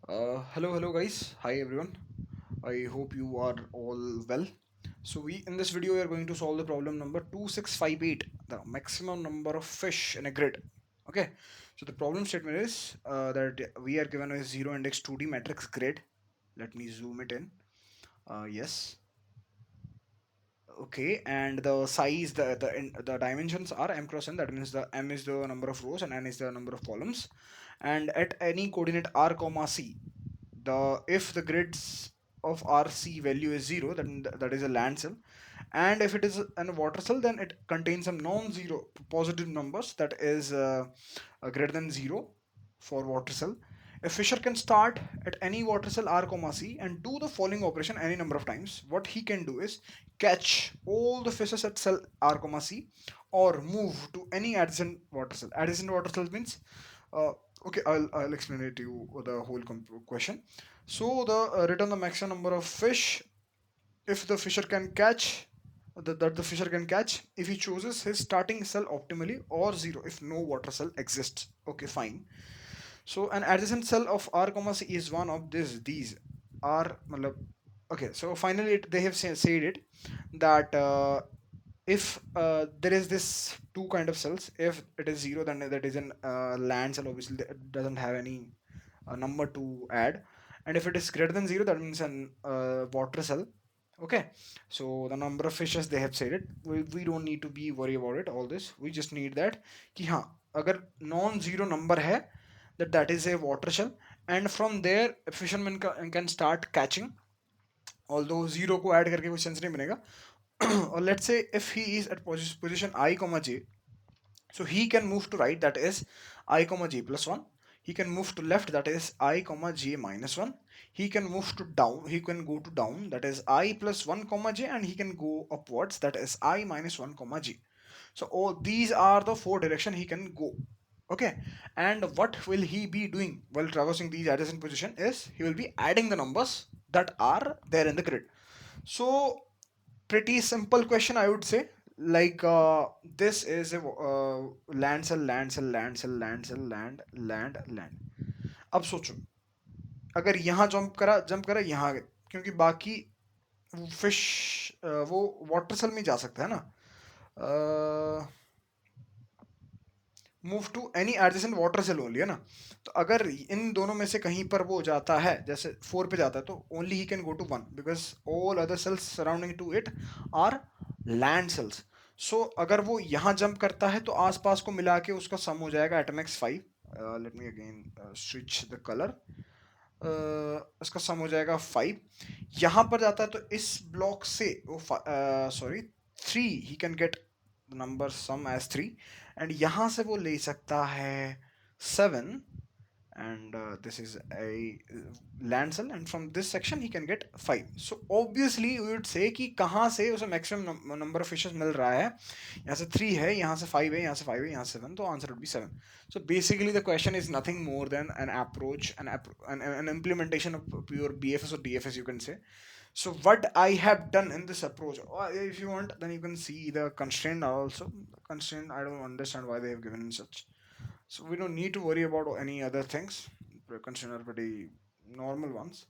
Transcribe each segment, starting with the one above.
Hello guys. Hi everyone. I hope you are all well. So we in this video we are going to solve the problem number 2658, the maximum number of fish in a grid. Okay. So the problem statement is that we are given a zero index 2D matrix grid. Let me zoom it in. Yes. Okay, and the size, the dimensions are m cross n. That means the m is the number of rows and n is the number of columns. And at any coordinate r comma c, the if the grids of RC value is 0, then that is a land cell, and if it is a water cell, then it contains some non-zero positive numbers, that is greater than 0 for water cell. A fisher can start at any water cell r comma c and do the following operation any number of times. What he can do is catch all the fishes at cell r comma c, or move to any adjacent water cell. Adjacent water cell means uh, okay, I'll explain it to you the whole question. So the return the maximum number of fish if the fisher can catch that the fisher can catch if he chooses his starting cell optimally, or 0 if no water cell exists. Okay, fine. So an adjacent cell of r comma c is one of these are matlab, okay. So finally they have said it that if there is this two kind of cells, if it is 0 then that is an land cell, obviously it doesn't have any number to add, and if it is greater than 0 that means an water cell. Okay, so the number of fishes they have said it, we don't need to be worry about it all this. We just need that कि हाँ अगर non zero number है, that is a water shell, and from there fisherman can start catching, although zero को add करके कोई sense नहीं बनेगा. Or let's say if he is at position I comma j, so he can move to right, that is I comma j plus 1. He can move to left, that is I comma j minus 1. He can move to down, he can go to down, that is I plus 1 comma j, and he can go upwards, that is I minus 1 comma j. So all these are the four direction he can go. Okay, and what will he be doing while traversing these adjacent position is he will be adding the numbers that are there in the grid. So pretty simple question, I would say. Like this is a land cell, land cell, land cell, land cell, land land land. अब सोचो अगर यहाँ jump करा यहाँ, क्योंकि बाकी fish वो water cell में जा सकता है ना. Move to any adjacent water cell only है ना. तो अगर इन दोनों में से कहीं पर वो जाता है, जैसे 4 पे जाता है, तो only he can go to 1 because all other cells surrounding to it are land cells. So अगर वो यहाँ जंप करता है तो आसपास को मिला के उसका सम हो जाएगा एटमेक्स 5. Let me again switch the colour. इसका सम हो जाएगा 5. यहाँ पर जाता है तो इस ब्लॉक से वो sorry 3 he can get number some as 3, and यहाँ से वो ले सकता है 7, and this is a land cell, and from this section he can get 5. So obviously we would say कि कहाँ से उसे maximum number of fishes मिल रहा है. यहाँ से 3 है, यहाँ से 5 है, यहाँ से 5 है, यहाँ से 7, तो answer would be 7. So basically the question is nothing more than an approach, an implementation of pure BFS or DFS, you can say. So what I have done in this approach, or if you want then you can see the constraint also. Constraint, I don't understand why they have given in such. So we don't need to worry about any other things. Consider pretty normal ones.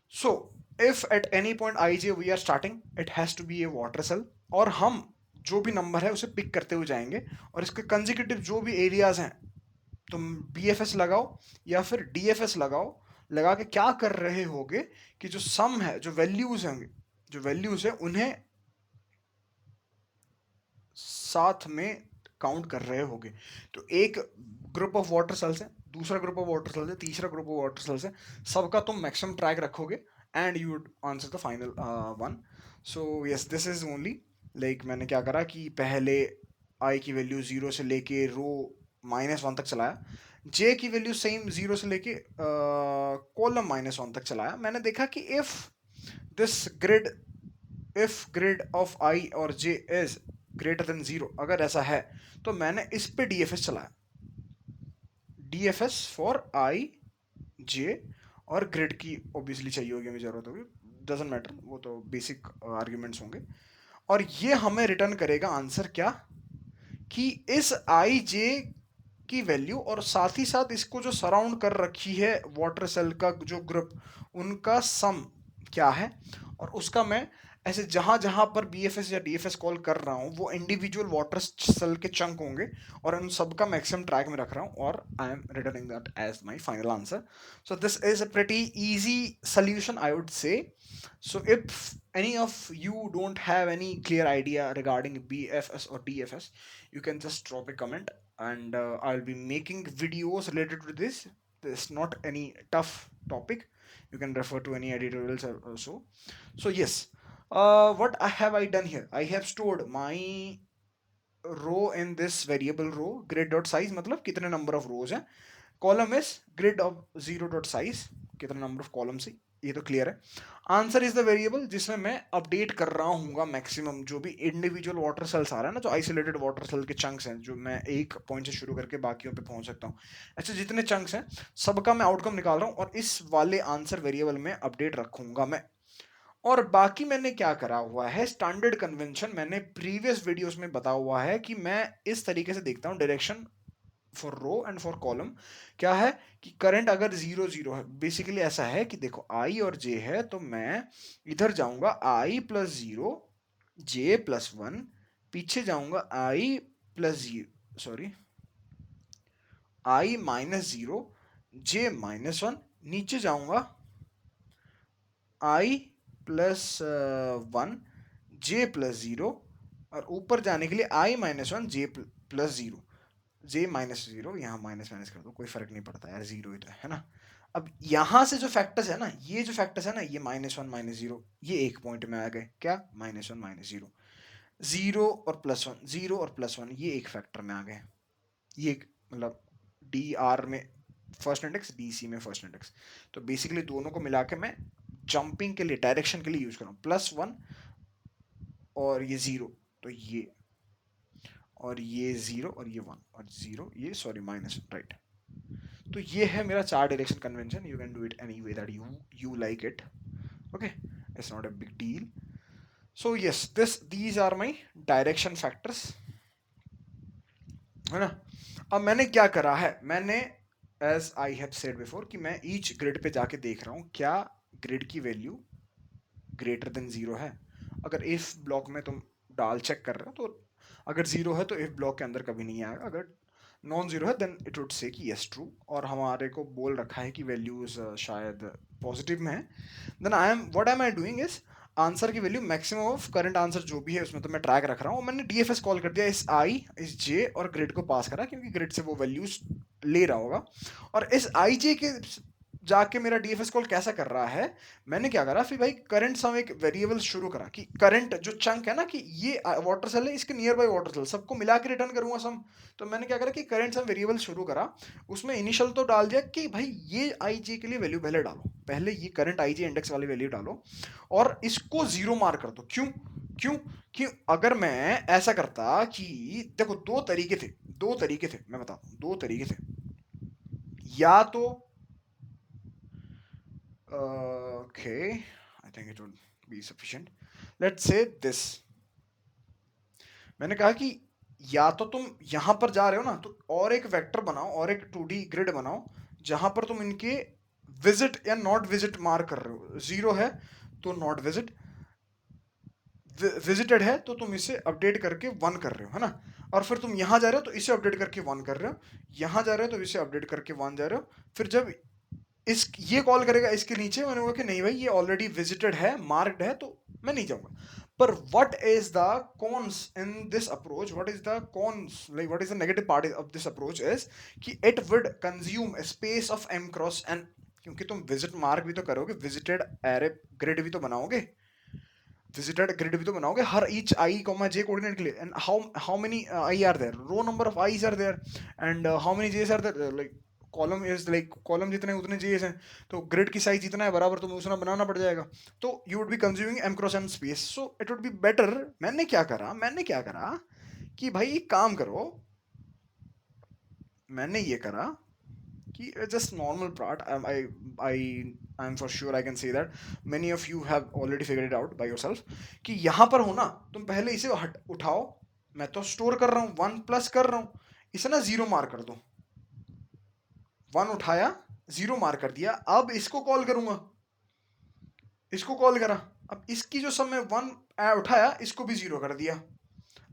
So if at any point ij we are starting, it has to be a water cell, और हम जो भी number है उसे pick करते हुए जाएंगे, और इसके कंजिक्यूटिव जो भी एरियाज हैं तुम BFS लगाओ या फिर DFS लगाओ. लगा के क्या कर रहे होगे कि जो सम है, जो वैल्यूज होंगे, जो वैल्यूज है उन्हें साथ में काउंट कर रहे होगे. तो एक ग्रुप ऑफ वाटर सेल्स है, दूसरा ग्रुप ऑफ वाटर सेल्स है, तीसरा ग्रुप ऑफ वाटर सेल्स है, सबका तुम मैक्सिमम ट्रैक रखोगे and you would answer the final one. So yes, this is only like मैंने क्या करा कि पहले आई की वैल्यू 0 से लेके रो -1 तक चलाया, जे की वैल्यू सेम 0 से लेके कॉलम -1 तक चलाया. मैंने देखा कि this grid if grid of I और जे इज ग्रेटर देन 0, अगर ऐसा है तो मैंने इस पे DFS चलाया. DFS फॉर आई जे, और ग्रिड की ऑब्वियसली चाहिए होगी, हमें जरूरत होगी, डजेंट मैटर, वो तो बेसिक आर्ग्यूमेंट्स होंगे. और ये हमें रिटर्न करेगा आंसर क्या, कि इस आई जे की वैल्यू और साथ ही साथ इसको जो सराउंड कर रखी है वाटर सेल का जो ग्रुप, उनका सम क्या है, और उसका मैं ऐसे जहां जहां पर बीएफएस या डीएफएस कॉल कर रहा हूँ वो इंडिविजुअल वाटर सेल के चंक होंगे और उन सबका मैक्सिमम ट्रैक में रख रहा हूँ, और I am returning that as my final answer. So this is a pretty easy solution, I would say. So if any of you don't have any clear idea regarding BFS or DFS, you can just drop a comment, and I'll be making videos related to this. This is not any tough topic. You can refer to any editorials or so. So yes, what have I done here? I have stored my row in this variable row grid dot size, मतलब कितने number of rows हैं. Column is grid of zero dot size, कितना number of column से, ये तो clear है. Answer is the variable जिसमें मैं अपडेट कर रहा हूँ मैक्सिमम जो भी इंडिविजुअल वाटर सेल्स आ रहा है ना, जो आइसोलेटेड वाटर सेल के चंक्स हैं, जो मैं एक पॉइंट से शुरू करके बाकियों पे पहुंच सकता हूँ, ऐसे जितने चंक्स हैं सबका मैं आउटकम निकाल रहा हूँ और इस वाले आंसर वेरिएबल में अपडेट रखूंगा मैं. और बाकी मैंने क्या करा हुआ है, स्टैंडर्ड कन्वेंशन मैंने प्रीवियस वीडियोस में बताया हुआ है कि मैं इस तरीके से देखता हूँ direction for row and for column. क्या है कि करंट अगर 0 0 है, बेसिकली ऐसा है कि देखो आई और जे है, तो मैं इधर जाऊंगा आई प्लस 0 जे प्लस 1, पीछे जाऊंगा I plus 0, sorry I minus 0 J minus 1, नीचे जाऊंगा आई प्लस 1 जे प्लस 0, और ऊपर जाने के लिए आई माइनस 1 जे प्लस 0. जे माइनस 0 यहाँ माइनस माइनस कर दो, कोई फर्क नहीं पड़ता यार, जीरो ही तो है ना. अब यहाँ से जो फैक्टर्स है ना, ये जो फैक्टर्स है ना, ये -1 -0, ये एक पॉइंट में आ गए. क्या? -1 -0, 0 और +1, 0 और +1 ये एक फैक्टर में आ गए. ये मतलब डी आर में फर्स्ट इंडेक्स, डी सी में फर्स्ट इंडेक्स, तो बेसिकली दोनों को मिला के मैं जंपिंग के लिए, डायरेक्शन के लिए यूज कर रहा हूँ. +1 और ये 0, तो ये और ये 0 और ये 1 और 0 ये, सॉरी माइनस, राइट. तो ये है मेरा 4 direction convention. You can do it any way that you like it. Okay, it's not a big deal. So yes, these are my direction factors, है ना. अब मैंने क्या करा है, मैंने as I have said before कि मैं ईच ग्रिड पे जाके देख रहा हूँ क्या ग्रिड की वैल्यू ग्रेटर देन 0 है. अगर इफ ब्लॉक में तुम डाल चेक कर रहे हो तो अगर 0 है तो इफ ब्लॉक के अंदर कभी नहीं आएगा. अगर नॉन जीरो है देन इट वुड से कि यस ट्रू, और हमारे को बोल रखा है कि वैल्यूज शायद पॉजिटिव में है, then I am what am I doing is answer की value maximum of current answer जो भी है उसमें तो मैं ट्रैक रख रहा हूँ. मैंने डीएफएस कॉल कर दिया, इस आई इस जे और ग्रिड को पास करा, क्योंकि ग्रिड से वो वैल्यूज ले रहा होगा. और इस आई जे के जाके मेरा डीएफएस कॉल कैसा कर रहा है, मैंने क्या करा फिर भाई, करंट सम एक वेरिएबल शुरू करा कि करंट जो चंक है ना, कि ये वाटर सेल है, इसके नियर बाय वाटर सेल सबको मिला के रिटर्न करूंगा सम. तो मैंने क्या करा कि करंट सम वेरिएबल शुरू करा, उसमें इनिशियल तो डाल दिया कि भाई ये आई जे के लिए वैल्यू पहले डालो, पहले ये करंट आई जे इंडेक्स वाली वैल्यू डालो और इसको 0 मार्क कर दो. क्यों? क्यों कि अगर मैं ऐसा करता कि देखो दो तरीके थे, मैं बताता हूँ, दो तरीके थे. या तो okay, I think it would be sufficient. Let's say this. मैंने कहा कि या तो तुम यहां पर जा रहे हो ना, तो और एक वेक्टर बनाओ और एक 2D ग्रिड बनाओ जहां पर तुम इनके विजिट या नॉट विजिट मार्क कर रहे हो. 0 है तो नॉट विजिट, विजिटेड है तो तुम इसे अपडेट करके 1 कर रहे हो, है ना. और फिर तुम यहां जा रहे हो तो इसे अपडेट करके 1 कर रहे हो, यहां जा रहे हो तो इसे अपडेट करके 1 जा रहे हो. फिर जब इस ये कॉल करेगा इसके नीचे, मैंने बोला कि नहीं भाई ये ऑलरेडी विजिटेड है, मार्क्ड है, तो मैं नहीं जाऊंगा. पर what is the cons in this approach, what is the cons, like what is the negative part of this approach is कि it would consume space of m cross n, क्योंकि तुम विजिट मार्क भी तो करोगे, visited array grid भी तो बनाओगे, हर each I comma J coordinate के लिए. And how many I are there, row number of I's are there, and how many J's are there, like column is like column जितने उतने जेस हैं, तो ग्रिड की साइज जितना है बराबर तुम्हें उतना बनाना पड़ जाएगा. तो you would be consuming m cross n space, so it would be better. मैंने क्या करा कि भाई एक काम करो, मैंने ये करा कि just normal part. I'm for sure I can say that many of you have already figured it out by yourself कि यहाँ पर हो ना, तुम पहले इसे हट उठाओ, मैं तो स्टोर कर रहा हूँ, 1 प्लस कर रहा हूँ, इसे ना 0 मार्क कर दो. 1 उठाया, 0 मार्क कर दिया, अब इसको कॉल करूंगा, इसको कॉल करा, अब इसकी जो सम में 1 उठाया, इसको भी 0 कर दिया।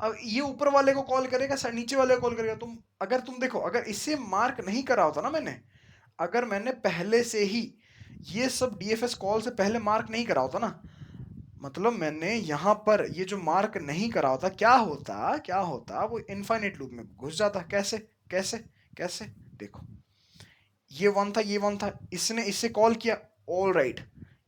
अब ये ऊपर वाले को कॉल करेगा, नीचे वाले को कॉल करेगा। तुम देखो, अगर इसे मार्क नहीं करा होता ना मैंने, अगर मैंने पहले से ही ये सब डीएफएस कॉल से पहले मार्क नहीं करा होता ना, मतलब मैंने यहाँ पर ये जो मार्क नहीं करा होता, क्या होता वो इनफाइनाइट लूप में घुस जाता। कैसे कैसे कैसे, देखो ये 1 था, ये 1 था, इसने इससे कॉल किया, ऑल राइट,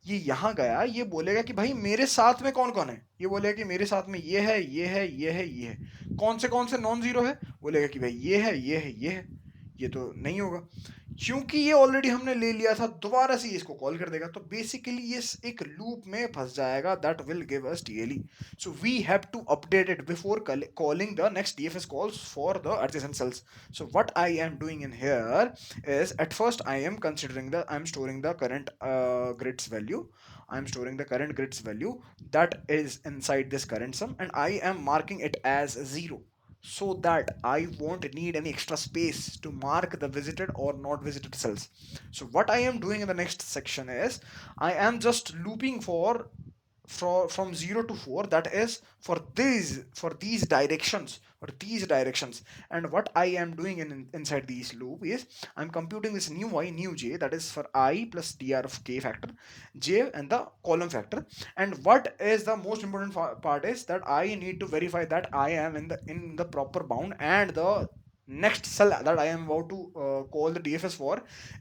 ये यहाँ गया, ये बोलेगा कि भाई मेरे साथ में कौन कौन है, ये बोलेगा कि मेरे साथ में ये है, ये है, ये है, ये है। कौन से नॉन जीरो है, बोलेगा कि भाई ये है, ये है, ये है। ये तो नहीं होगा, क्योंकि ये ऑलरेडी हमने ले लिया था, दोबारा से इसको कॉल कर देगा, तो बेसिकली ये एक लूप में फंस जाएगा, that will give us TLE. So we have to update it before calling the next DFS calls for the adjacent cells. So what I am doing in here is, at first I am considering I'm storing the current grids value. I'm storing the current grids value that is inside this current sum, and I am marking it as 0, so that I won't need any extra space to mark the visited or not visited cells. So what I am doing in the next section is, I am just looping from 0 to 4, that is for these directions. And what I am doing inside these loop is, I'm computing this new y, new j, that is for I plus dr of k factor, j and the column factor. And what is the most important part is that I need to verify that I am in the proper bound, and the next cell that I am about to call the DFS for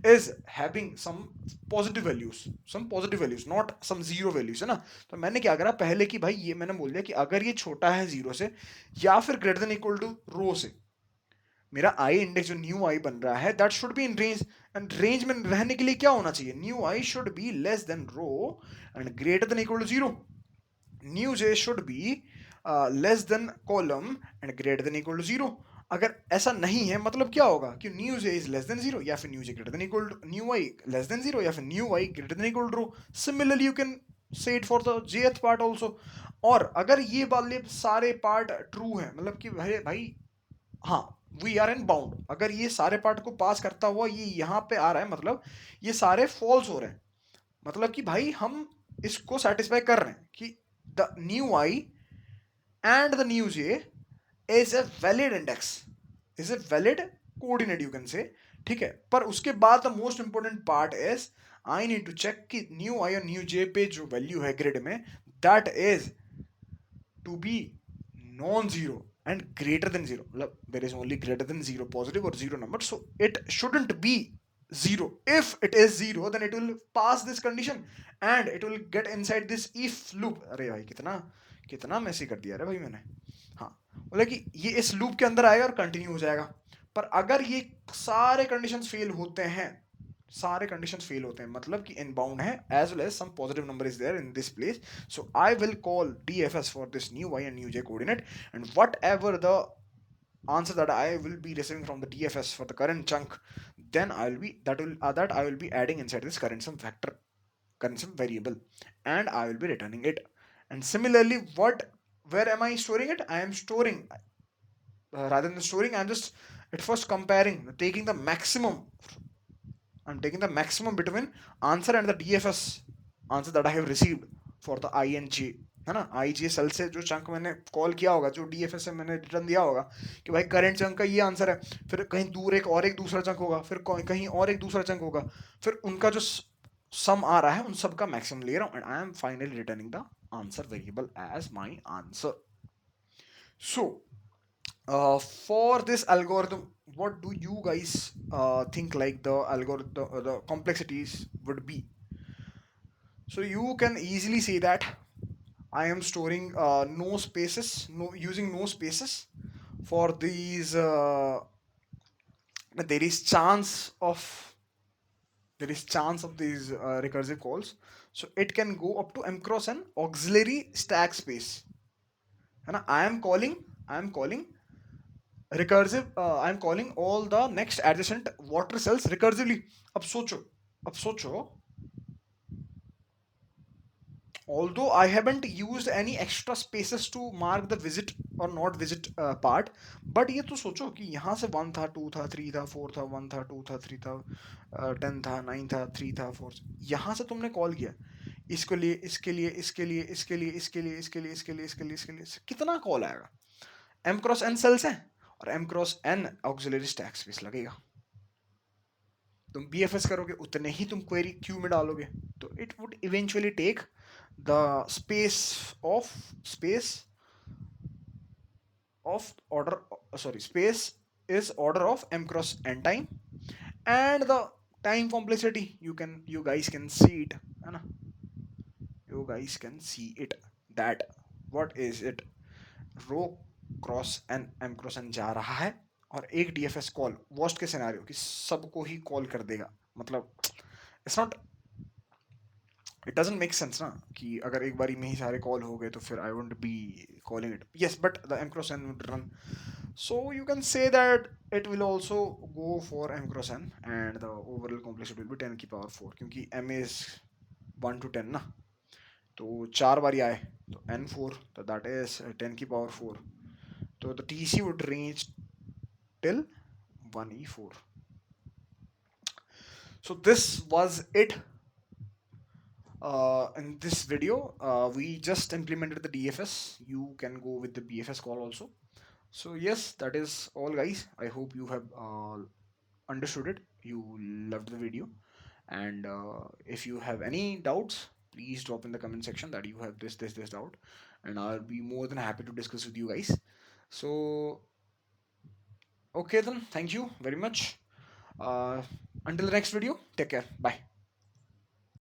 is having some positive values, not some zero values, है ना। तो मैंने क्या करा पहले कि भाई, ये मैंने बोल दिया कि अगर ये छोटा है 0 से, या फिर ग्रेटर देन इक्वल टू रो से, मेरा आई इंडेक्स जो न्यू आई बन रहा है, that should be in range. And range में रहने के लिए क्या होना चाहिए, new i should be less than row and greater than equal to 0। New j should be less than column and greater than equal to 0। अगर ऐसा नहीं है, मतलब क्या होगा कि new j is less than 0, या फिर new j greater than equal to new i less than 0, या फिर new i greater than equal to row. Similarly you can say it for the jth part also. और अगर ये वाले सारे part true है, मतलब कि भाई हाँ, वी आर इन बाउंड, अगर ये सारे पार्ट को पास करता हुआ ये यहाँ पे आ रहा है, मतलब ये सारे फॉल्स हो रहे हैं, मतलब कि भाई हम इसको सेटिस्फाई कर रहे हैं कि the new I and the new j is a valid index, is a valid coordinate you can say, ठीक है। पर उसके बाद the most important part is, I need to check कि न्यू आई और न्यू जे पे जो value है ग्रिड में, that is to be non zero and greater than 0, मतलब there is only greater than 0 positive or 0 number, so it shouldn't be 0. If it is 0, then it will pass this condition and it will get inside this if loop. अरे भाई कितना कितना मैसी कर दिया रे भाई मैंने। हाँ, बोला कि ये इस लूप के अंदर आएगा और कंटिन्यू हो जाएगा। पर अगर ये सारे कंडीशंस फेल होते हैं, सारे कंडीशंस फेल होते हैं, मतलब कि इनबाउंड है, as well as some positive number is there in this place, so I will call DFS for this new y and new j coordinate, and whatever the answer that I will be receiving from the DFS for the current chunk, then I will be adding inside this current sum factor, current sum variable, and I will be returning it. And similarly, where am I storing it? I am storing, rather than storing, I'm just at first comparing, taking the maximum. I'm taking the maximum between answer and the DFS answer that I have received for the I and J, है ना। आई जे cell से जो chunk मैंने call किया होगा, जो DFS से मैंने रिटर्न दिया होगा कि भाई करंट चंक का ये आंसर है, फिर कहीं दूर एक दूसरा चंक होगा, फिर कहीं और एक दूसरा चंक होगा, फिर उनका जो सम आ रहा है उन सब का मैक्सिमम ले रहा हूँ, and I am finally returning the answer variable as my answer. So for this algorithm, what do you guys think like the algorithm, the complexities would be? So you can easily say that I am storing no spaces, using no spaces for these. There is chance of these recursive calls, so it can go up to m cross n auxiliary stack space. And I am calling recursive. I am calling all the next adjacent water cells recursively. अब सोचो Although I haven't used any extra spaces to mark the visit or not visit part, but ये तो सोचो कि यहाँ से 1 था, 2 था, 3 था, 4 था, 1 था, 2 था, 3 था, 10 था, 9 था, 3 था, 4, यहाँ से तुमने कॉल किया इसके लिए, इसके लिए, इसके लिए, इसके लिए, इसके लिए, इसके लिए, इसके लिए, इसके लिए, इसके लिए, कितना कॉल आएगा? m क्रॉस n सेल्स है और m cross n auxiliary stack space लगेगा। तुम BFS करोगे उतने ही तुम क्वेरी क्यू में डालोगे, तो it would eventually take the of space of order, sorry, space is order of m cross n time, and the time complexity, you guys can see it, है ना? You guys can see it, that what is it, row cross N M cross N जा रहा है और एक DFS call worst के scenario कि सबको ही कॉल कर देगा, मतलब it's not, it doesn't make sense ना कि अगर एक बारी में ही सारे कॉल हो गए तो फिर I won't be calling it, yes, but the m cross n would run, so you can say that it will also go for m cross n and the overall complexity will be 10 की power 4, क्योंकि m is 1 to 10 ना, तो 4 बारी आए तो n4, तो that is 10 की power 4, तो the TC would range till 1e4. So this was it in this video. We just implemented the DFS. You can go with the BFS call also. So yes, that is all, guys. I hope you have understood it. You loved the video, and if you have any doubts, please drop in the comment section that you have this doubt, and I'll be more than happy to discuss with you guys. So okay then, thank you very much. Uh, until the next video, take care. Bye.